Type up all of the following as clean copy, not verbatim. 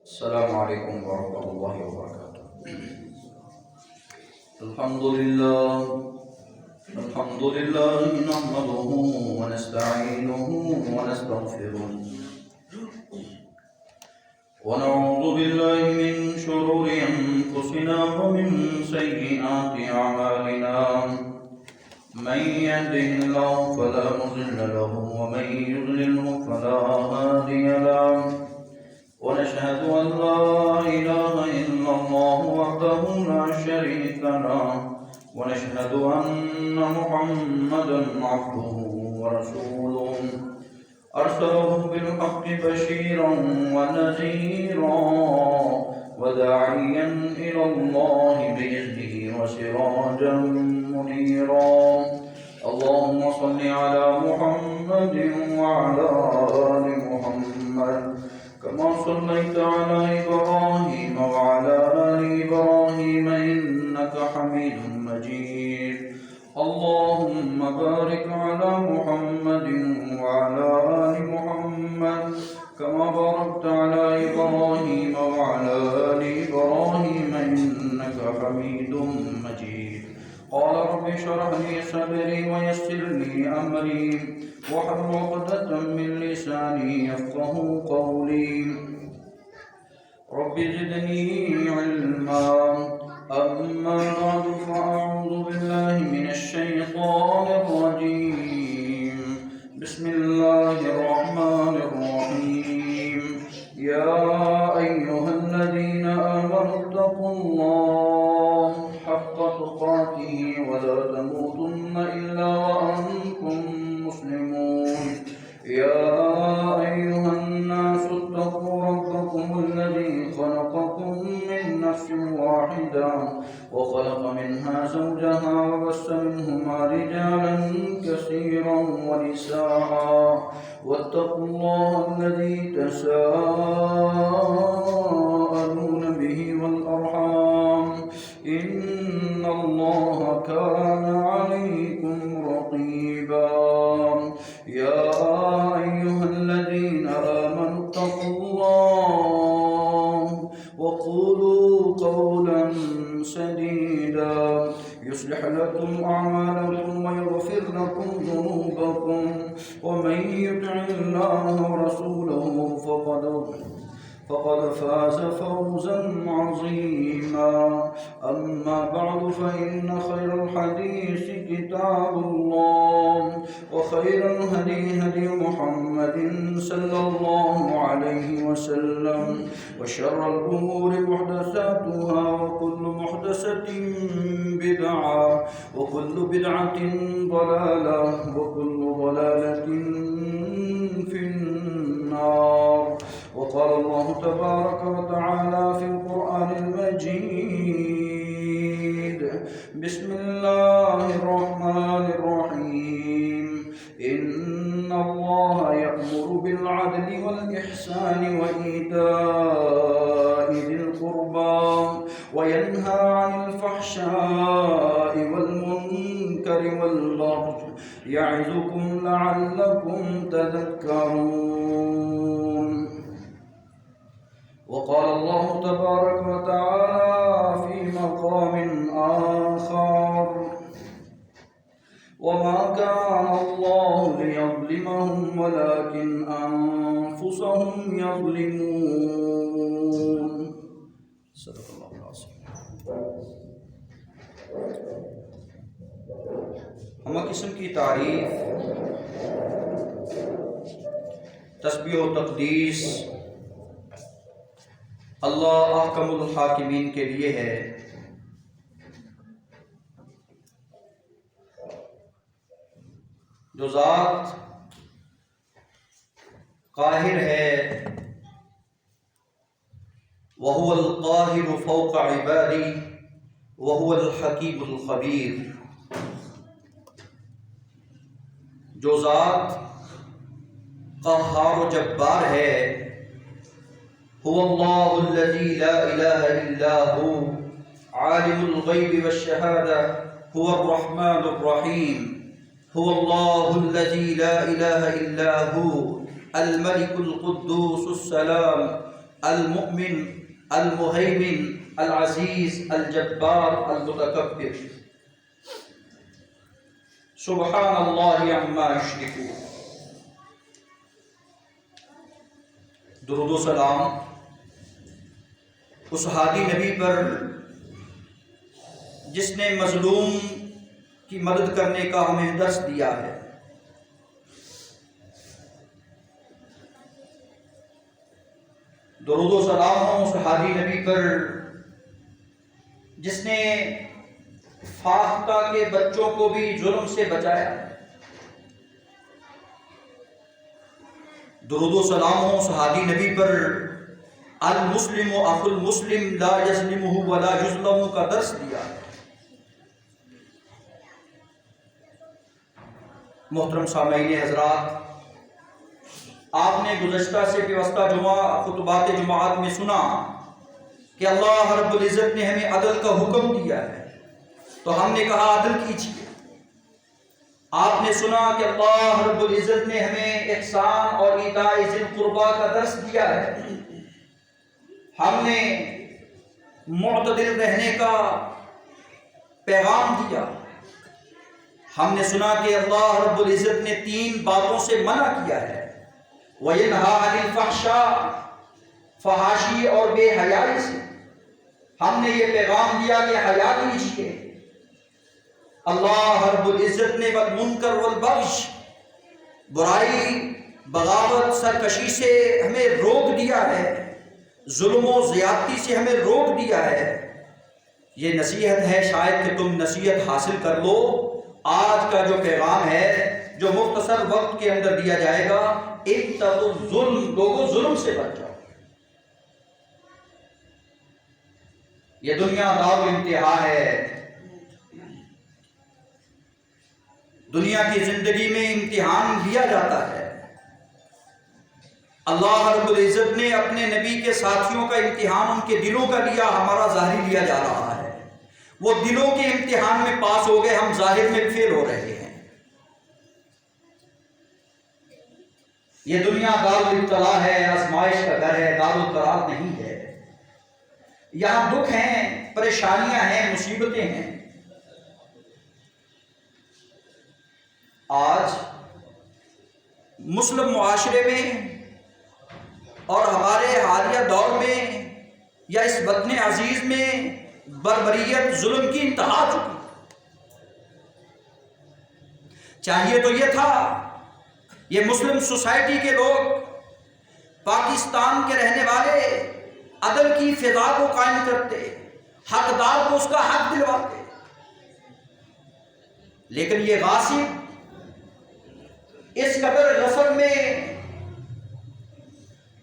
السلام عليكم ورحمة الله وبركاته. الحمد لله نحمده ونستعينه ونستغفره ونعوذ بالله من شرور أنفسنا ومن سيئات أعمالنا. من يهده الله فلا مضل له ومن يضلله فلا هادي له. ونشهد أن لا إله إلا الله وحده لا شريك له ونشهد أن محمدا عبده ورسوله أرسله بالحق بشيرا ونذيرا وداعيا إلى الله بإذنه وسراجا منيرا. اللهم صل على محمد وعلى آل محمد كما صليت على إبراهيم وعلى آل إبراهيم إنك حميد مجيد. اللهم بارك على محمد وعلى آل محمد كما باركت على إبراهيم وعلى آل إبراهيم إنك حميد مجيد. قال رب اشرح لي صدري ويسر لي أمري واحلل عقدة من لساني يفقهوا قولي. رب زدني علما. أما بعد فأعوذ بالله من الشيطان الرجيم. بسم الله الرحمن الرحيم. يا أيها الذين آمنوا اتقوا الله حق تقاته ولا تموتن إلا وأنتم مسلمون. يا أيها الناس اتقوا ربكم الذي خلقكم من نفس واحدة وخلق منها زوجها وبث منهما رجالا كثيرا ونساء واتقوا الله الذي تساءلون به والأرحام إن الله كان عليكم رقيبا. يا أيها الذين آمنوا اتقوا الله وقولوا قولا سديدا يصلح لكم أعمالكم ويغفر لكم ذنوبكم ومن يطع الله ورسوله فقد فاز فوزا عظيما. أما بعد فإن خير الحديث كتاب الله وخير الهدي هدي محمد صلى الله عليه وسلم وشر الأمور محدثاتها وكل محدثة بدعة وكل بدعة ضلالة وكل ضلالة في النار. وقال الله تبارك وتعالى في القرآن المجيد. بسم الله الرحمن الرحيم. إن الله يأمر بالعدل والإحسان وإيتاء ذي القربى وينهى عن الفحشاء والمنكر والبغي يعظكم لعلكم تذكرون. وقال الله تبارك وتعالى في مقام آخر. وما كان الله ليظلمهم ولكن أنفسهم يظلمون. صدق الله العظيم. ہمہ قسم کی تعریف، تسبیح و تقدیس اللہ احکم الحاکمین کے لیے ہے، جو ذات قاہر ہے، وَهُوَ الْقَاهِرُ فَوْقَ عِبَادِهِ وَهُوَ الْحَكِيمُ الْخَبِيرُ. جو ذات قہار و جبار ہے، هو الله الذي لا إله إلا هو عالم الغيب والشهادة هو الرحمن الرحيم. هو الله الذي لا إله إلا هو الملك القدوس السلام المؤمن المهيمن العزيز الجبار المتكبر سبحان اللہ عما یشرکون۔ درود و سلام اس ہادی نبی پر جس نے مظلوم کی مدد کرنے کا ہمیں درس دیا ہے۔ درود و سلام ہوں اس ہادی نبی پر جس نے فاختہ کے بچوں کو بھی ظلم سے بچایا۔ درود و سلام ہوں اس ہادی نبی پر المسلم اخو المسلم لا یظلمہ ولا یظلم کا درس دیا۔ محترم سامعین حضرات، آپ نے گزشتہ سے پیوستہ جمعہ خطبات جماعت میں سنا کہ اللہ رب العزت نے ہمیں عدل کا حکم دیا ہے، تو ہم نے کہا عدل کیجیے۔ آپ نے سنا کہ اللہ رب العزت نے ہمیں احسان اور ایتاء ذی القربیٰ کا درس دیا ہے، ہم نے معتدل رہنے کا پیغام دیا۔ ہم نے سنا کہ اللہ رب العزت نے 3 باتوں سے منع کیا ہے، وَيَنْهَا عَنِ الْفَحْشَاءِ، فحاشی اور بے حیائی سے۔ ہم نے یہ پیغام دیا کہ حیا کیجیے۔ اللہ رب العزت نے وَالْمُنْكَرْ وَالْبَغْيِ، برائی، بغاوت، سرکشی سے ہمیں روک دیا ہے، ظلم و زیادتی سے ہمیں روک دیا ہے۔ یہ نصیحت ہے، شاید کہ تم نصیحت حاصل کر لو۔ آج کا جو پیغام ہے جو مختصر وقت کے اندر دیا جائے گا، اتقوا الظلم، لوگوں ظلم سے بچ جاؤ۔ یہ دنیا دار انتہا ہے۔ دنیا کی زندگی میں امتحان لیا جاتا ہے۔ اللہ رب العزت نے اپنے نبی کے ساتھیوں کا امتحان ان کے دلوں کا لیا، ہمارا ظاہری لیا جا رہا ہے۔ وہ دلوں کے امتحان میں پاس ہو گئے، ہم ظاہر میں فیل ہو رہے ہیں۔ یہ دنیا دار الابتلاء ہے، آزمائش کا گھر ہے، دار القرار نہیں ہے۔ یہاں دکھ ہیں، پریشانیاں ہیں، مصیبتیں ہیں۔ آج مسلم معاشرے میں اور ہمارے حالیہ دور میں یا اس وطن عزیز میں بربریت، ظلم کی انتہا چکی۔ چاہیے تو یہ تھا یہ مسلم سوسائٹی کے لوگ، پاکستان کے رہنے والے عدل کی فضا کو قائم کرتے، حقدار کو اس کا حق دلواتے، لیکن یہ غاصب اس قدر غصب میں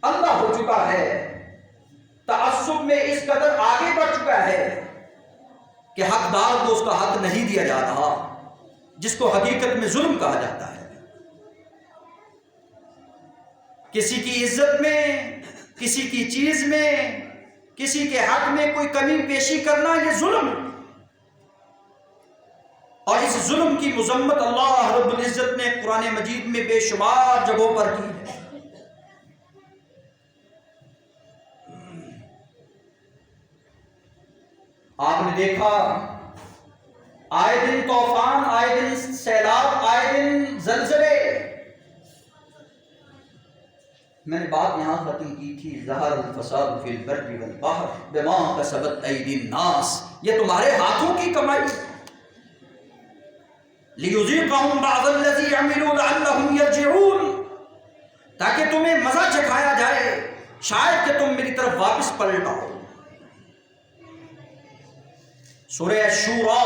اندھا ہو چکا ہے، تعصب میں اس قدر آگے بڑھ چکا ہے کہ حقدار کو اس کا حق نہیں دیا جا رہا، جس کو حقیقت میں ظلم کہا جاتا ہے۔ کسی کی عزت میں، کسی کی چیز میں، کسی کے حق میں کوئی کمی پیشی کرنا، یہ ظلم ہے۔ اور اس ظلم کی مذمت اللہ رب العزت نے قرآن مجید میں بے شمار جگہوں پر کی ہے۔ آپ نے دیکھا آئے دن طوفان، آئے دن سیلاب، آئے دن زلزلے۔ میں نے بات یہاں ختم کی تھی، ظہر الفساد فی البر والبحر بما کسبت ایدی الناس، یہ تمہارے ہاتھوں کی کمائی، لیذیقہم بعض الذی عملوا لعلہم یرجعون، تاکہ تمہیں مزہ چکھایا جائے، شاید کہ تم میری طرف واپس پلٹ آؤ۔ سورہ شورا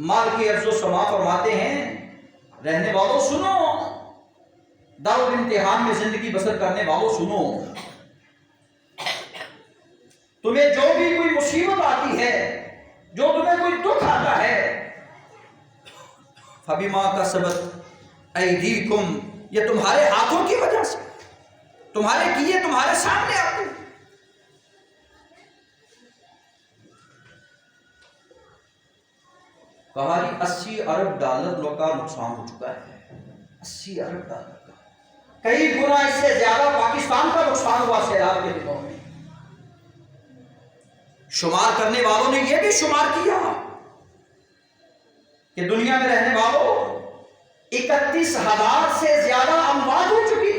مال کی عرض و سما فرماتے ہیں، رہنے والوں سنو، دار الامتحان میں زندگی بسر کرنے والوں سنو، تمہیں جو بھی کوئی مصیبت آتی ہے، جو تمہیں کوئی دکھ آتا ہے، فَبِمَا كَسَبَتْ أَيْدِيكُمْ، یہ تمہارے ہاتھوں کی وجہ سے، تمہارے کیے تمہارے سامنے آتے ہیں۔ کہا جی 80 ارب ڈالر کا نقصان ہو چکا ہے، 80 ارب ڈالر کا، کئی گنا اس سے زیادہ پاکستان کا نقصان ہوا سیلاب کے دنوں میں۔ شمار کرنے والوں نے یہ بھی شمار کیا کہ دنیا میں رہنے والوں 31,000 سے زیادہ اموات ہو چکی۔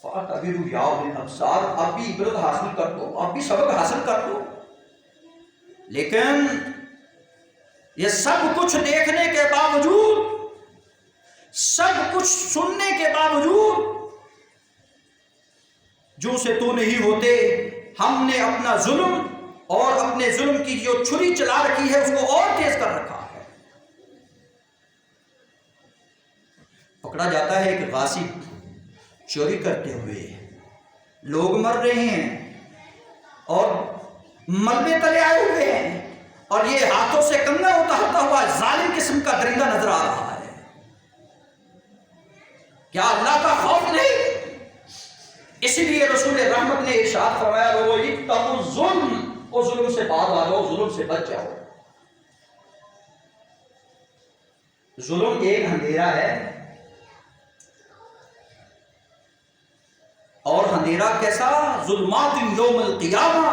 فَأَعْتَبِرُوا يَا أُولِي الْأَبْصَارِ، اب بھی عبرت حاصل کر لو، اب بھی سبق حاصل کر لو۔ لیکن یہ سب کچھ دیکھنے کے باوجود، سب کچھ سننے کے باوجود، جو سے تو نہیں ہوتے، ہم نے اپنا ظلم اور اپنے ظلم کی جو چھری چلا رکھی ہے اس کو اور تیز کر رکھا ہے۔ پکڑا جاتا ہے ایک غاصب چوری کرتے ہوئے، لوگ مر رہے ہیں اور ملبے تلے آئے ہوئے ہیں، اور یہ ہاتھوں سے کنگا اتارتا ہوا ظالم قسم کا درندہ نظر آ رہا ہے۔ کیا اللہ کا خوف نہیں؟ اسی لیے رسول رحمت نے ارشاد فرمایا، لوگو اتقوا الظلم، اور ظلم سے باز آ جاؤ، ظلم سے بچ جاؤ۔ ظلم ایک اندھیرا ہے، اور اندھیرا کیسا؟ ظلمات یوم القیامہ،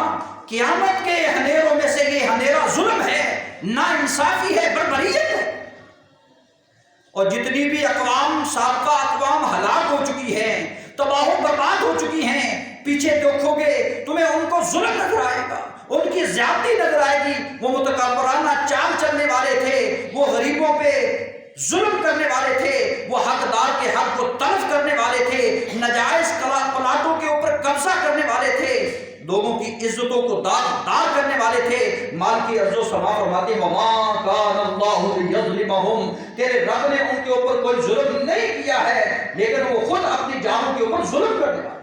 قیامت کے اندھیروں میں سے یہ اندھیرا ظلم ہے، نا انصافی ہے، بربریت ہے۔ اور جتنی بھی اقوام، سابقہ اقوام ہلاک ہو چکی ہیں، تباہ و برباد ہو چکی ہیں، پیچھے دیکھو گے تمہیں ان کو ظلم نظر آئے گا، ان کی زیادتی نظر آئے گی۔ وہ متکبرانہ چال چلنے والے تھے، وہ غریبوں پہ ظلم کرنے والے تھے، وہ حقدار کے حق کو تلف کرنے والے تھے، نجائز پلاٹوں کے اوپر قبضہ کرنے والے تھے، لوگوں کی عزتوں کو دار کرنے والے تھے۔ مال کی عرض و سما فرماتے، وما کان اللہ لیظلمہم، تیرے رب نے ان کے اوپر کوئی ظلم نہیں کیا ہے، لیکن وہ خود اپنی جانوں کے اوپر ظلم کرنے والے۔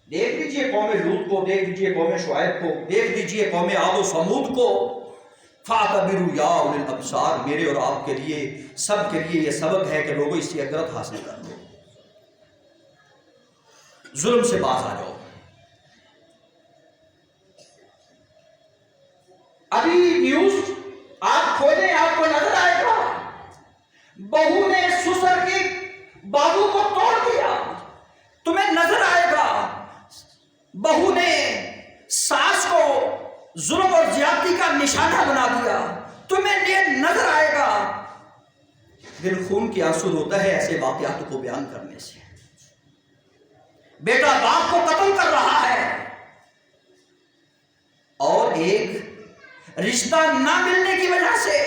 دیکھ لیجئے قوم لوط کو، دیکھ لیجئے قوم شعیب کو، دیکھ لیجئے قوم عاد و ثمود کو۔ فَاعْتَبِرُوا يَا أُولِي الْأَبْصَارِ، میرے اور آپ کے لیے، سب کے لیے یہ سبق ہے کہ لوگوں اس سے عبرت حاصل کر لو، ظلم سے باز آ جاؤ۔ ابھی نیوز آپ کھولیں، آپ کو نظر آئے گا بہو نے سسر کی بابو کو توڑ دیا، تمہیں نظر آئے گا بہو نے ساس کو ظلم اور زیادتی کا نشانہ بنا دیا، تمہیں یہ نظر آئے گا۔ دل خون کی آنسو ہوتا ہے ایسے واقعات کو بیان کرنے سے۔ بیٹا باپ کو قتل کر رہا ہے، اور ایک رشتہ نہ ملنے کی وجہ سے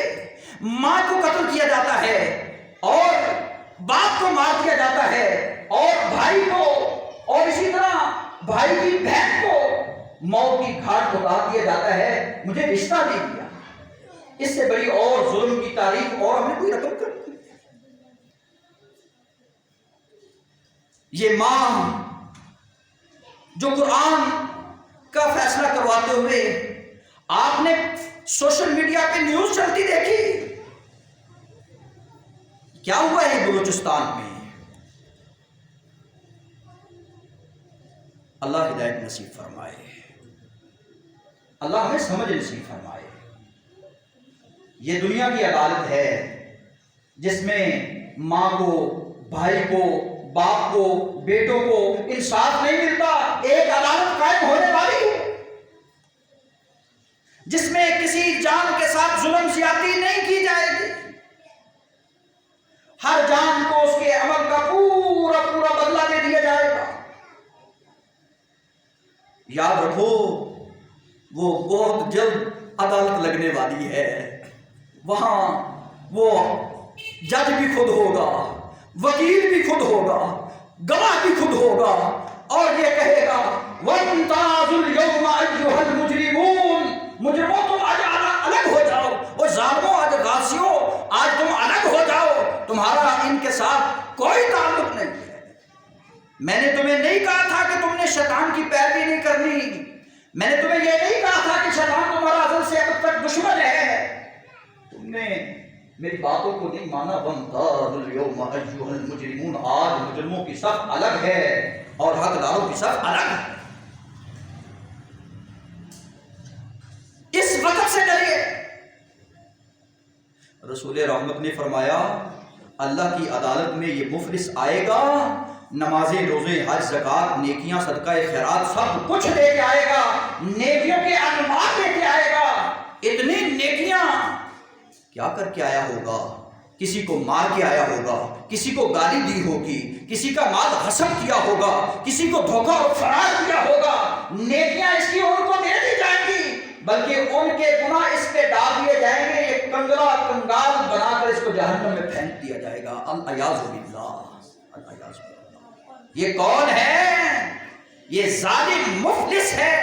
ماں کو قتل کیا جاتا ہے، اور باپ کو مار دیا جاتا ہے، اور بھائی کو، اور اسی طرح بھائی کی بہن کو موت کی گھاٹ اتار دیا جاتا ہے، مجھے رشتہ نہیں دیا۔ اس سے بڑی اور ظلم کی تاریخ اور ہم نے کوئی رقم کر دی؟ یہ ماں جو قرآن کا فیصلہ کرواتے ہوئے آپ نے سوشل میڈیا پہ نیوز چلتی دیکھی، کیا ہوا ہے بلوچستان میں؟ اللہ ہدایت نصیب فرمائے، اللہ ہمیں سمجھ نصیب فرمائے۔ یہ دنیا کی عدالت ہے جس میں ماں کو، بھائی کو، باپ کو، بیٹوں کو انصاف نہیں ملتا۔ ایک عدالت قائم ہونے والی ہے جس میں کسی جان کے ساتھ ظلم زیادتی نہیں کی جائے گی، ہر جان کو اس کے عمل کا پورا پورا بدلہ دے دیا جائے گا۔ یاد رکھو وہ بہت جلد عدالت لگنے والی ہے، وہاں وہ جج بھی خود ہوگا، وکیل بھی خود ہوگا، گواہ بھی خود ہوگا، اور یہ کہے گا وَامْتَازُوا الْيَوْمَ أَيُّهَا الْمُجْرِمُونَ، مجرموں تم آج الگ ہو جاؤ، اور ظالموں آج غاسیوں آج تم الگ ہو جاؤ، تمہارا ان کے ساتھ کوئی تعلق نہیں ہے۔ میں نے تمہیں نہیں کہا تھا کہ تم نے شیطان کی پیروی نہیں کرنی، میں نے تمہیں یہ نہیں کہا تھا کہ شیطان تمہارا ازل سے اب تک دشمن ہے، تم نے میری باتوں کو نہیں مانا۔ وَامْتَازُوا الْيَوْمَ أَيُّهَا الْمُجْرِمُونَ، آج مجرموں کی صف الگ ہے اور حقداروں کی صف الگ ہے۔ اس وقت سے ڈریے۔ رسول رحمت نے فرمایا اللہ کی عدالت میں یہ مفلس آئے گا، نمازیں، روزے، حج، زکوٰۃ، نیکیاں، صدقہ خیرات سب کچھ لے کے آئے گا، نیکیوں کی کیا کر کے آیا ہوگا، کسی کو مار کے آیا ہوگا، کسی کو گالی دی ہوگی، کسی کا مال غصب کیا ہوگا، کسی کو دھوکہ اور فرار کیا ہوگا، نیکیاں اس کی ان کو دے دی جائیں گی، بلکہ ان کے گناہ اس پہ ڈال دیے جائیں گے، یہ کنگلا کنگال بنا کر اس کو جہنم میں پھینک دیا جائے گا۔ الیاذ باللہ، الیاذ باللہ۔ یہ کون ہے؟ یہ ظالم مفلس ہے۔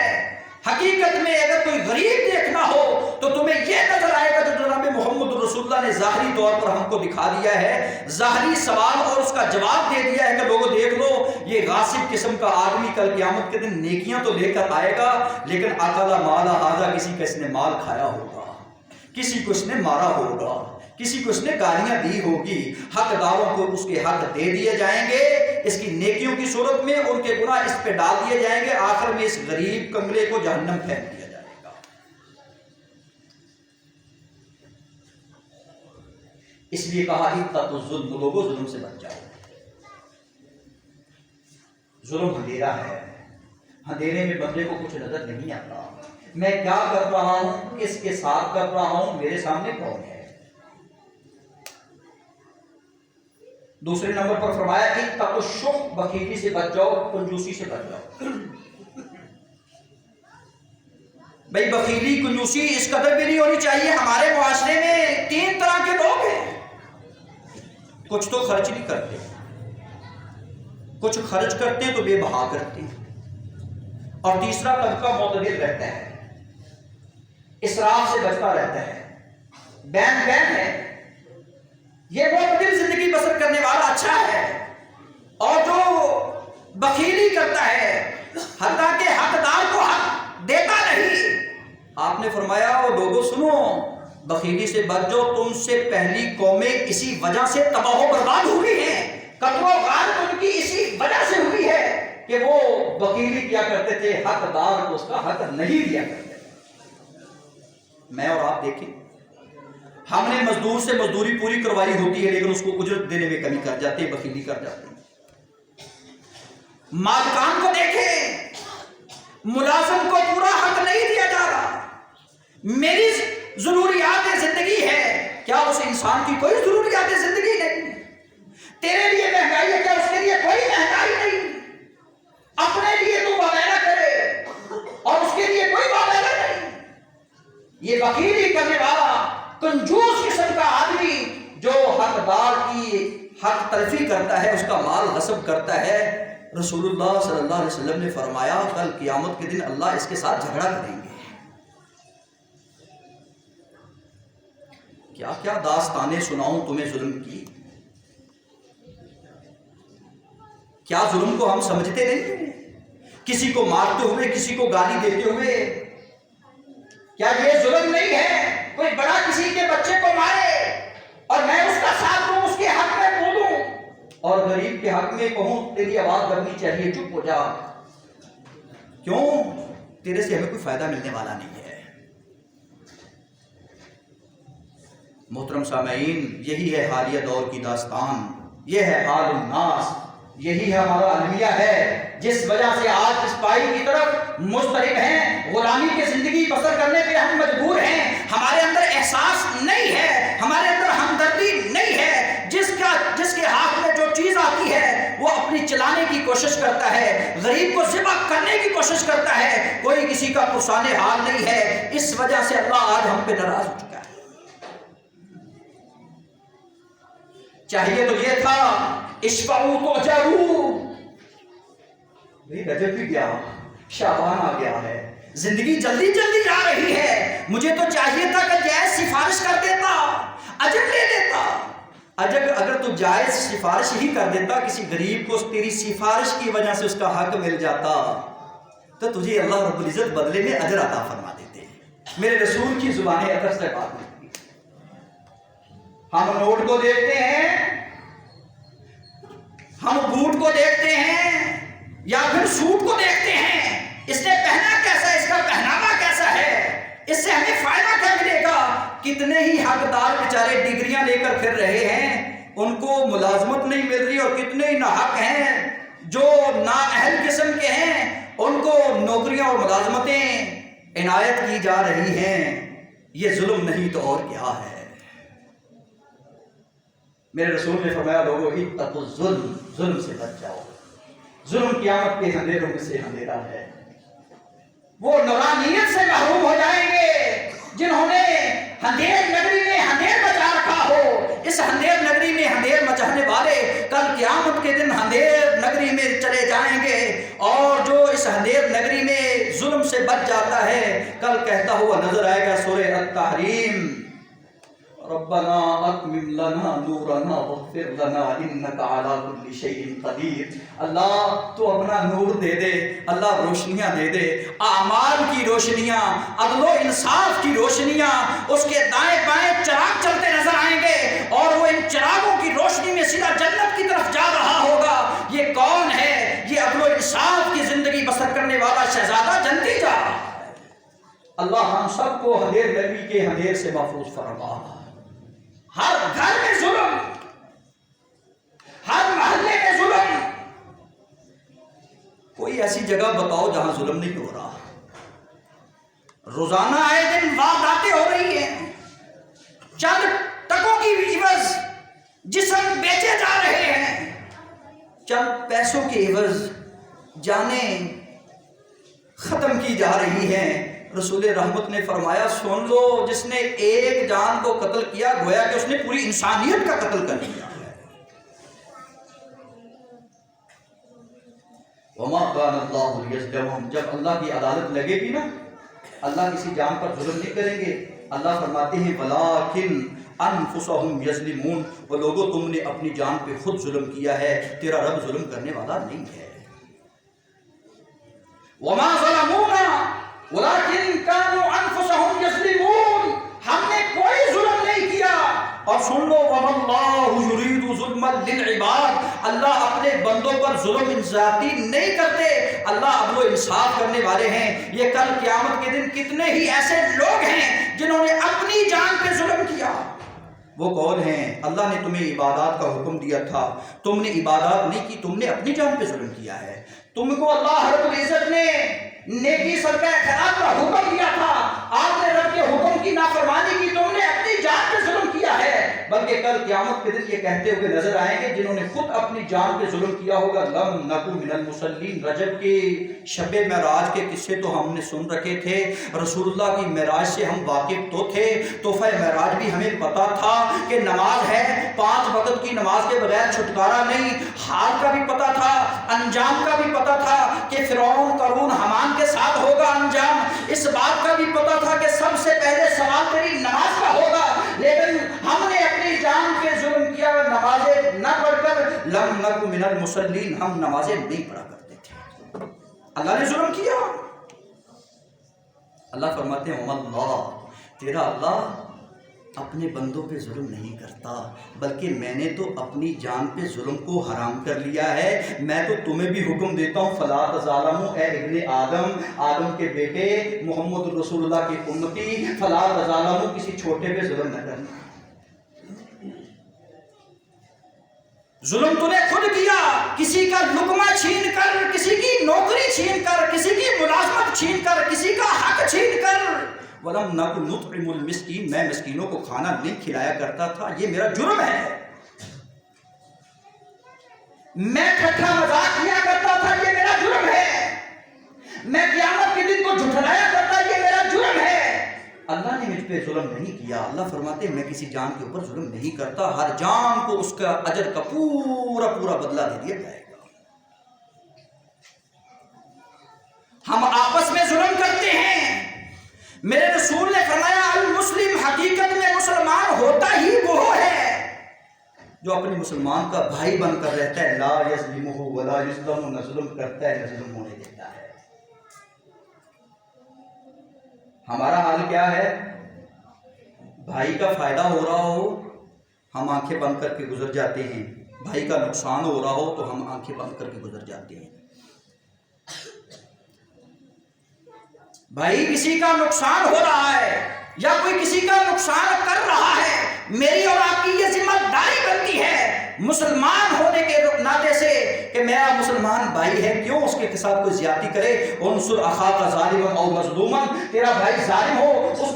حقیقت میں اگر کوئی غریب دیکھنا ہو تو تمہیں یہ نظر آئے گا جو جناب محمد رسول اللہ نے ظاہری طور پر ہم کو دکھا دیا ہے، ظاہری سوال اور اس کا جواب دے دیا ہے کہ لوگوں دیکھ لو، یہ غاصب قسم کا آدمی کل قیامت کے دن نیکیاں تو لے کر آئے گا، لیکن اکل مال ھذا، کسی کا اس نے مال کھایا ہوگا، کسی کو اس نے مارا ہوگا، کسی کو اس نے گالیاں دی ہوگی، حقداروں کو اس کے حق دے دیے جائیں گے اس کی نیکیوں کی صورت میں، ان کے گناہ اس پہ ڈال دیے جائیں گے، آخر میں اس غریب کنگلے کو جہنم پھینک دیا جائے گا۔ اس لیے کہا اتقوا الظلم، لوگوں ظلم سے بچ جاؤ۔ ظلم اندھیرا ہے، اندھیرے میں بندے کو کچھ نظر نہیں آتا، میں کیا کر رہا ہوں، کس کے ساتھ کر رہا ہوں، میرے سامنے کون ہے۔ دوسرے نمبر پر فرمایا اتقوا الشح، بخیلی سے بچ جاؤ، کنجوسی سے بچ جاؤ۔ بھائی بخیلی کنجوسی اس قدر بھی نہیں ہونی چاہیے۔ ہمارے معاشرے میں تین طرح کے لوگ ہیں، کچھ تو خرچ نہیں کرتے، کچھ خرچ کرتے ہیں تو بے بہا کرتے ہیں، اور تیسرا طبقہ معتدل رہتا ہے، اسراف سے بچتا رہتا ہے، بین بین ہے۔ یہ معتدل زندگی بسر کرنے والا اچھا ہے، اور جو بخیلی کرتا ہے حتیٰ کہ حقدار کو حق دیتا نہیں، آپ نے فرمایا وہ لوگوں سنو، بخیلی سے بچ جاؤ، تم سے پہلی قومیں اسی وجہ سے تباہ و برباد ہوئی ہیں، قتل و غارت ان کی اسی وجہ سے ہوئی ہے کہ وہ بخیلی کیا کرتے تھے، حقدار کو اس کا حق نہیں دیا کرتے تھے۔ میں اور آپ دیکھیں، ہم نے مزدور سے مزدوری پوری کروائی ہوتی ہے لیکن اس کو اجرت دینے میں کمی کر جاتے ہیں، بخیلی کر جاتے ہیں۔ مالکان کو دیکھیں، ملازم کو پورا حق نہیں دیا جا رہا۔ میری ضروریات زندگی ہے، کیا اس انسان کی کوئی ضروریات زندگی نہیں؟ تیرے لیے مہنگائی ہے، کیا اس کے لیے کوئی مہنگائی نہیں؟ اپنے لیے تو وعدہ کرے اور اس کے لیے کوئی وعدہ نہیں۔ یہ بخیلی کرنے والا کنجوس قسم کا آدمی جو حقدار کی حق تلفی کرتا ہے، اس کا مال غصب کرتا ہے، رسول اللہ صلی اللہ علیہ وسلم نے فرمایا کل قیامت کے دن اللہ اس کے ساتھ جھگڑا کریں گے۔ کیا کیا داستانیں سناؤں تمہیں ظلم کی؟ کیا ظلم کو ہم سمجھتے نہیں ہیں؟ کسی کو مارتے ہوئے، کسی کو گالی دیتے ہوئے، کیا یہ ظلم نہیں ہے؟ کوئی بڑا کسی کے بچے کو مارے اور میں اس کا ساتھ دوں، اس کے حق میں بولوں، اور غریب کے حق میں کہوں تیری آواز بڑھنی چاہیے، چپ ہو جا، کیوں؟ تیرے سے ہمیں کوئی فائدہ ملنے والا نہیں ہے۔ محترم سامعین، یہی ہے حالیہ دور کی داستان، یہ ہے حال الناس، یہی ہمارا المیہ ہے، جس وجہ سے آج اس پائی کی طرف مضطرب ہیں، غلامی کی زندگی بسر کرنے پہ ہم مجبور ہیں، ہمارے اندر احساس نہیں ہے، ہمارے اندر ہمدردی نہیں ہے، جس کے ہاتھ میں جو چیز آتی ہے وہ اپنی چلانے کی کوشش کرتا ہے، غریب کو ذبح کرنے کی کوشش کرتا ہے، کوئی کسی کا پرسان حال نہیں ہے۔ اس وجہ سے اللہ آج ہم پہ ناراض ہو چکا ہے۔ چاہیے تو یہ تھا اشفعوا تؤجروا، رجب بھی گیا، شعبان آ گیا ہے، زندگی جلدی جلدی جا رہی ہے، مجھے تو چاہیے تھا کہ جائز سفارش کر دیتا، اجر لے لیتا۔ اگر تو جائز سفارش ہی کر دیتا، کسی غریب کو تیری سفارش کی وجہ سے اس کا حق مل جاتا، تو تجھے اللہ رب العزت بدلے میں اجر عطا فرما دیتے۔ میرے رسول کی زبان اقدس سے بات ہوتی ہے۔ ہم نوٹ کو دیکھتے ہیں، ہم بوٹ کو دیکھتے ہیں، یا پھر سوٹ کو دیکھتے ہیں، اس نے پہنا کیسا ہے، اس کا پہناوا کیسا ہے، اس سے ہمیں فائدہ کیا ملے گا؟ کتنے ہی حقدار بیچارے ڈگریاں لے کر پھر رہے ہیں، ان کو ملازمت نہیں مل رہی، اور کتنے ہی ناحق ہیں جو نااہل قسم کے ہیں، ان کو نوکریاں اور ملازمتیں عنایت کی جا رہی ہیں۔ یہ ظلم نہیں تو اور کیا ہے؟ میرے رسول نے فرمایا لوگوں اتقوا الظلم، ظلم سے بچ جاؤ، ظلم قیامت کے اندھیروں میں سے اندھیرا ہے۔ وہ نورانیت سے محروم ہو جائیں گے جنہوں نے اندھیر نگری میں اندھیر مچا رکھا ہو۔ اس اندھیر نگری میں اندھیر مچانے والے کل قیامت کے دن اندھیر نگری میں چلے جائیں گے، اور جو اس اندھیر نگری میں ظلم سے بچ جاتا ہے کل کہتا ہوا نظر آئے گا سورہ التحریم، ربنا اتمم لنا نورنا واغفر لنا انک علی کل شیء قدیر۔ اللہ تو اپنا نور دے دے، اللہ روشنیاں دے دے، اعمال کی روشنیاں، عدل و انصاف کی روشنیاں، اس کے دائیں بائیں چراغ چلتے نظر آئیں گے، اور وہ ان چراغوں کی روشنی میں سیدھا جنت کی طرف جا رہا ہوگا۔ یہ کون ہے؟ یہ عدل و انصاف کی زندگی بسر کرنے والا شہزادہ جنتی جا رہا ہے۔ اللہ ہم سب کو اندھیر نگری کے اندھیر سے محفوظ فرما۔ ہر گھر میں ظلم، ہر محلے میں ظلم، کوئی ایسی جگہ بتاؤ جہاں ظلم نہیں ہو رہا؟ روزانہ آئے دن وارداتیں ہو رہی ہیں، چند ٹکوں کی عوض جسم بیچے جا رہے ہیں، چند پیسوں کے عوض جانیں ختم کی جا رہی ہیں۔ رسول رحمت نے فرمایا سن لو، جس نے ایک جان کو قتل کیا گویا کہ اس نے پوری انسانیت کا قتل کر دیا ہے۔ وما كان الله ليظلمهم، جب اللہ کی عدالت لگے گی نا، اللہ کسی جان پر ظلم نہیں کریں گے۔ اللہ فرماتے ہیں ولکن انفسهم یظلمون، وہ لوگوں تم نے اپنی جان پہ خود ظلم کیا ہے، تیرا رب ظلم کرنے والا نہیں ہے۔ وما ظلمونا ولكن كانوا انفسهم یظلمون، ہم نے کوئی ظلم نہیں کیا۔ اور سن لو وما اللہ یرید ظلما للعباد، اللہ اپنے بندوں پر ظلم ذاتی نہیں کرتے، اللہ عدل و انصاف کرنے والے ہیں۔ یہ کل قیامت کے دن کتنے ہی ایسے لوگ ہیں جنہوں نے اپنی جان پہ ظلم کیا۔ وہ کون ہیں؟ اللہ نے تمہیں عبادات کا حکم دیا تھا، تم نے عبادات نہیں کی، تم نے اپنی جان پہ ظلم کیا ہے۔ تم کو اللہ رب العزت نے نیکی صدقہ خیرات کا حکم دیا تھا، آپ نے رب کے حکم کی نافرمانی کی، تم نے اپنی جان پہ ظلم کیا ہے۔ بلکہ کل قیامت کے دن یہ کہتے ہوئے نظر آئیں گے جنہوں نے خود اپنی جان پہ ظلم کیا ہوگا لم نکو من المصلین۔ رجب کے شب معراج کے قصے تو ہم نے سن رکھے تھے، رسول اللہ کی معراج سے ہم واقف تو تھے، تحفہ معراج بھی ہمیں پتا تھا کہ نماز ہے، 5 وقت کی نماز کے بغیر چھٹکارا نہیں، حال کا بھی پتا تھا، انجام کا بھی پتا تھا کہ فرعون قارون حامان کے ساتھ ہوگا انجام، اس بات کا بھی پتا تھا کہ سب سے پہلے سوال تیری نماز کا ہوگا، لیکن ہم نے اپنی جان پہ ظلم کیا، نمازیں نہ پڑھ کر لم نکو من المصلین، ہم نمازیں نہیں پڑھا کرتے تھے۔ اللہ نے ظلم کیا۔ اللہ فرماتے ہیں اللہ، تیرا اللہ اپنے بندوں پہ ظلم نہیں کرتا، بلکہ میں نے تو اپنی جان پہ ظلم کو حرام کر لیا ہے۔ میں تو تمہیں بھی حکم دیتا ہوں فلا تظالموا، اے ابن آدم، آدم کے بیٹے، محمد رسول اللہ کی امتی، فلا تظالموا، کسی چھوٹے پہ ظلم نہ کرنا۔ ظلم تو نے خود کیا، کسی کا لقمہ چھین کر، کسی کی نوکری چھین کر، کسی کی ملازمت چھین کر، کسی کا حق چھین کر۔ وَلَمْ نَكُ نُطْعِمُ الْمِسْكِينَ، میں مسکینوں کو کھانا نہیں کھلایا کرتا تھا، یہ میرا جرم ہے۔ میں ٹھٹھا مذاق کیا کرتا تھا، یہ میرا جرم ہے۔ میں قیامت کے دن کو جھٹلایا کرتا، یہ میرا جرم ہے۔ اللہ نے مجھ پہ ظلم نہیں کیا۔ اللہ فرماتے ہیں میں کسی جان کے اوپر ظلم نہیں کرتا، ہر جان کو اس کا اجر کا پورا پورا بدلہ دے دیا جائے گا۔ ہم آپس میں ظلم کرتے ہیں۔ میرے رسول نے فرمایا المسلم، حقیقت میں مسلمان ہوتا ہی وہ ہے جو اپنے مسلمان کا بھائی بن کر رہتا ہے، لا یظلمہ ولا یظلم، نہ ظلم کرتا ہے نہ ظلم ہونے دیتا ہے۔ ہمارا حال کیا ہے؟ بھائی کا فائدہ ہو رہا ہو ہم آنکھیں بند کر کے گزر جاتے ہیں، بھائی کا نقصان ہو رہا ہو تو ہم آنکھیں بند کر کے گزر جاتے ہیں۔ بھائی کسی کا نقصان ہو رہا ہے یا کوئی کسی کا نقصان کر رہا ہے، میری اور آپ کی یہ ذمہ داری بنتی ہے مسلمان ہونے کے ناطے سے کہ میرا مسلمان بھائی ہے، کیوں اس کے ساتھ کوئی زیادتی کرے۔ انصر اخاک ظالما او مظلوما، تیرا بھائی ظالم ہو اس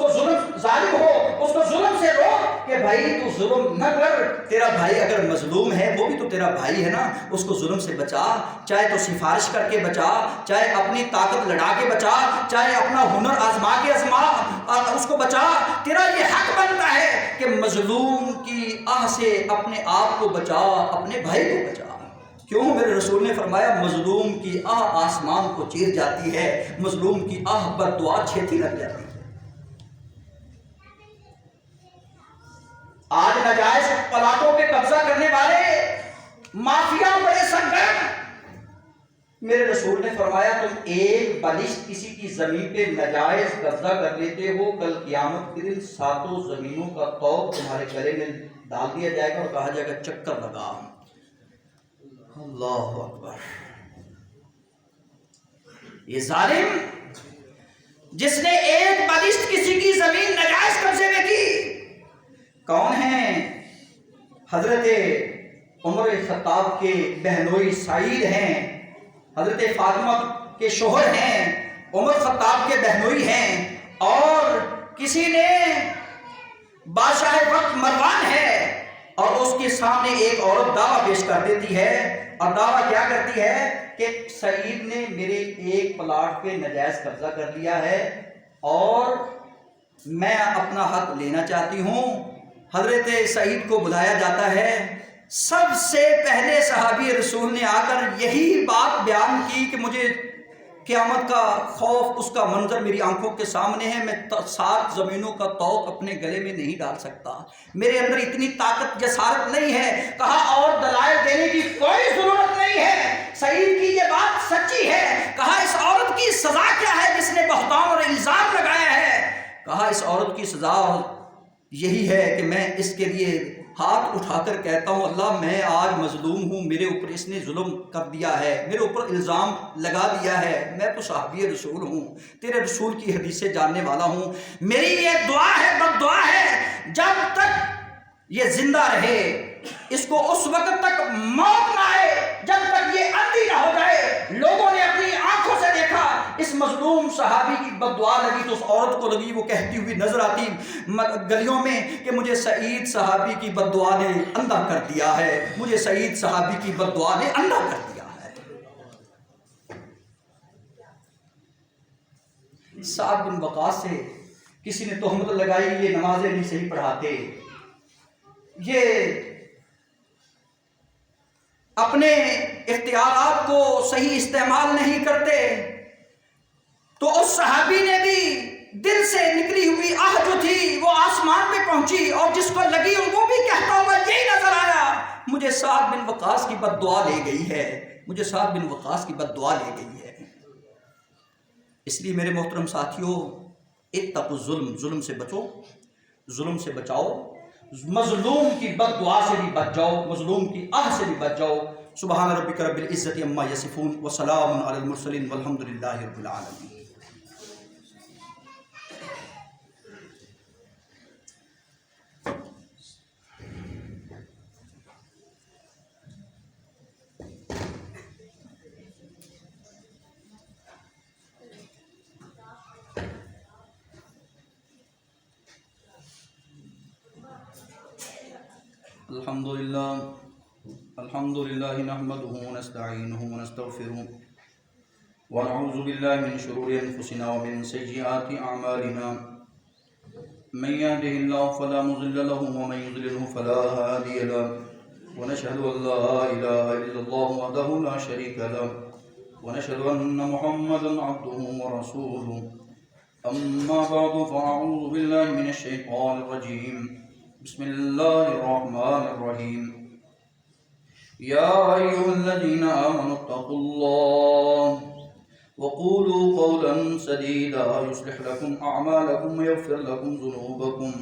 کو ظلم سے روک کہ کہ بھائی تو ظلم نہ کر، تیرا بھائی اگر مظلوم ہے وہ بھی تو تیرا بھائی ہے نا، اس کو ظلم سے بچا، چاہے تو سفارش کر کے بچا، چاہے اپنی طاقت لڑا کے بچا، چاہے اپنا ہنر آزما کے اس کو بچا، تیرا یہ حق بنتا ہے کہ مظلوم کی آہ سے اپنے آپ کو بچا، اپنے بھائی کو بچا۔ کیوں؟ میرے رسول نے فرمایا مظلوم کی آہ آسمان کو چیر جاتی ہے، مظلوم کی آہ بد دعا چھیتی لگ جاتی ہے۔ آج ناجائز پلاٹوں پہ قبضہ کرنے والے مافیا بڑے سرگرم، میرے رسول نے فرمایا تم ایک بالشت کسی کی زمین پہ ناجائز قبضہ کر لیتے ہو، کل قیامت کے دن 7 زمینوں کا طوق تمہارے گلے میں ڈال دیا جائے گا اور کہا جائے گا چکر لگا۔ اللہ اکبر! یہ ظالم جس نے ایک بالشت کسی کی زمین ناجائز قبضے میں کی، کون ہیں؟ حضرت عمر خطاب کے بہنوئی سعید ہیں، حضرت فاطمہ کے شوہر ہیں، عمر خطاب کے بہنوئی ہیں، اور کسی نے بادشاہ وقت مروان ہے، اور اس کے سامنے ایک عورت دعویٰ پیش کر دیتی ہے، اور دعویٰ کیا کرتی ہے کہ سعید نے میرے ایک پلاٹ پہ ناجائز قبضہ کر لیا ہے اور میں اپنا حق لینا چاہتی ہوں۔ حضرت سعید کو بلایا جاتا ہے، سب سے پہلے صحابی رسول نے آ کر یہی بات بیان کی کہ مجھے قیامت کا خوف، اس کا منظر میری آنکھوں کے سامنے ہے، میں 7 زمینوں کا طوق اپنے گلے میں نہیں ڈال سکتا، میرے اندر اتنی طاقت جسارت نہیں ہے۔ کہا اور دلائل دینے کی کوئی ضرورت نہیں ہے، سعید کی یہ بات سچی ہے۔ کہا اس عورت کی سزا کیا ہے جس نے بہتان اور الزام لگایا ہے؟ کہا اس عورت کی سزا یہی ہے کہ میں اس کے لیے ہاتھ اٹھا کر کہتا ہوں اللہ میں آج مظلوم ہوں، میرے اوپر اس نے ظلم کر دیا ہے، میرے اوپر الزام لگا دیا ہے، میں تو صحابی رسول ہوں، تیرے رسول کی حدیثیں جاننے والا ہوں، میری یہ دعا ہے، بد دعا ہے، جب تک یہ زندہ رہے، اس کو اس وقت تک موت نہ آئے جب تک یہ اندھی نہ ہو جائے۔ لوگوں نے اپنی آنکھوں سے دیکھا، اس مظلوم صحابی کی بد دعا لگی تو اس عورت کو لگی، وہ کہتی ہوئی نظر آتی گلیوں میں کہ مجھے سعید صحابی کی بد دعا نے اندھا کر دیا ہے، مجھے سعید صحابی کی بد دعا نے اندھا کر دیا ہے۔ سعد بن وقاص سے کسی نے تہمت لگائی یہ نمازیں نہیں صحیح پڑھاتے، یہ اپنے اختیارات کو صحیح استعمال نہیں کرتے، تو اس صحابی نے بھی دل سے نکلی ہوئی آہ جو تھی وہ آسمان پہ پہنچی، اور جس کو لگی وہ بھی کہتا ہوا یہی نظر آیا مجھے سعد بن وقاص کی بد دعا لے گئی ہے، مجھے سعد بن وقاص کی بد دعا لے گئی ہے۔ اس لیے میرے محترم ساتھیوں، اتقوا الظلم، ظلم سے بچو، ظلم سے بچاؤ، مظلوم کی بد دعا سے بھی بچ جاؤ، مظلوم کی آہ سے بھی بچ جاؤ۔ سبحان ربک رب العزت عما یصفون وسلام علی المرسلین والحمد للہ رب العالمین۔ الحمد لله نحمده ونستعينه ونستغفره ونعوذ بالله من شرور أنفسنا ومن سيئات أعمالنا، من يهده الله فلا مضل له ومن يضلله فلا هادي له، ونشهد أن لا إله إلا الله وحده لا شريك له، ونشهد أن محمدا عبده ورسوله، أما بعد فأعوذ بالله من الشيطان الرجيم، بسم الله الرحمن الرحيم، يا أيها الذين آمنوا اتقوا الله وقولوا قولا سديدا يصلح لكم أعمالكم ويغفر لكم ذنوبكم